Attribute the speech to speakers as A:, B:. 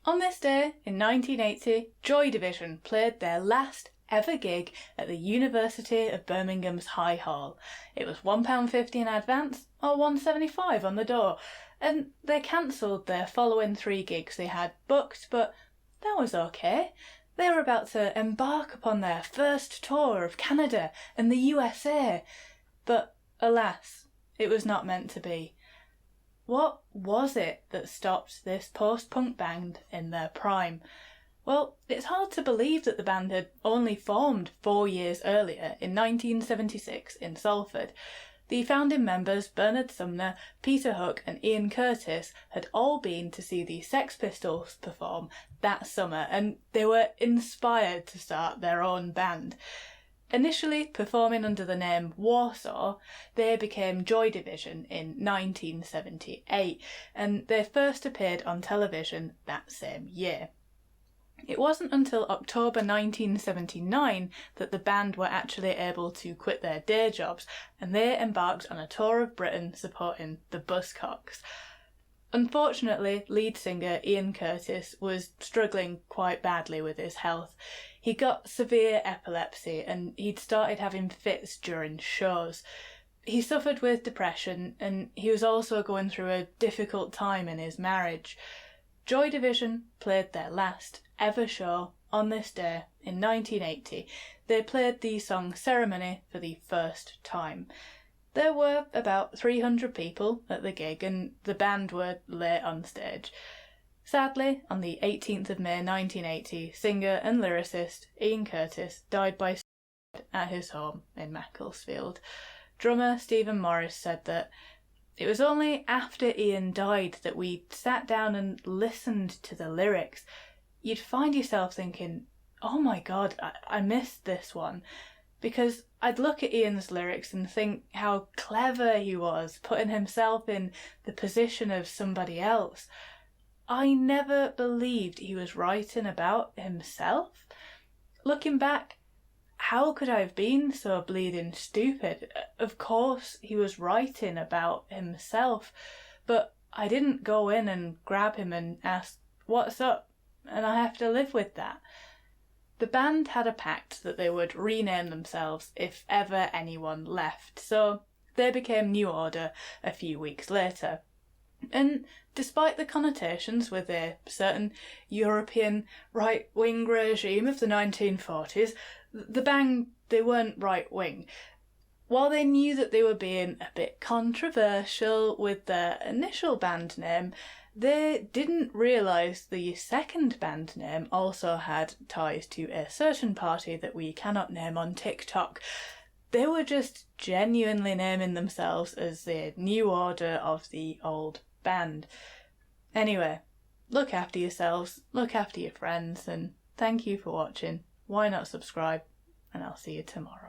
A: On this day, in 1980, Joy Division played their last ever gig at the University of Birmingham's High Hall. It was £1.50 in advance or £1.75 on the door, and they cancelled their following 3 gigs they had booked, but that was okay. They were about to embark upon their first tour of Canada and the USA, but alas, it was not meant to be. What was it that stopped this post-punk band in their prime? Well, it's hard to believe that the band had only formed 4 years earlier, in 1976, in Salford. The founding members, Bernard Sumner, Peter Hook and Ian Curtis, had all been to see the Sex Pistols perform that summer, and they were inspired to start their own band. Initially performing under the name Warsaw, they became Joy Division in 1978, and they first appeared on television that same year. It wasn't until October 1979 that the band were actually able to quit their day jobs, and they embarked on a tour of Britain supporting the Buzzcocks. Unfortunately, lead singer Ian Curtis was struggling quite badly with his health. He got severe epilepsy and he'd started having fits during shows. He suffered with depression and he was also going through a difficult time in his marriage. Joy Division played their last ever show on this day in 1980. They played the song Ceremony for the first time. There were about 300 people at the gig and the band were late on stage. Sadly, on the 18th of May 1980, singer and lyricist Ian Curtis died by suicide at his home in Macclesfield. Drummer Stephen Morris said that it was only after Ian died that we sat down and listened to the lyrics. You'd find yourself thinking, oh my god, I missed this one. Because I'd look at Ian's lyrics and think how clever he was, putting himself in the position of somebody else. I never believed he was writing about himself. Looking back, how could I have been so bleeding stupid? Of course he was writing about himself, but I didn't go in and grab him and ask, what's up? And I have to live with that. The band had a pact that they would rename themselves if ever anyone left, so they became New Order a few weeks later. And despite the connotations with a certain European right-wing regime of the 1940s, the band, they weren't right-wing. While they knew that they were being a bit controversial with their initial band name, they didn't realise the second band name also had ties to a certain party that we cannot name on TikTok. They were just genuinely naming themselves as the New Order of the old band. Anyway, look after yourselves, look after your friends, and thank you for watching. Why not subscribe? And I'll see you tomorrow.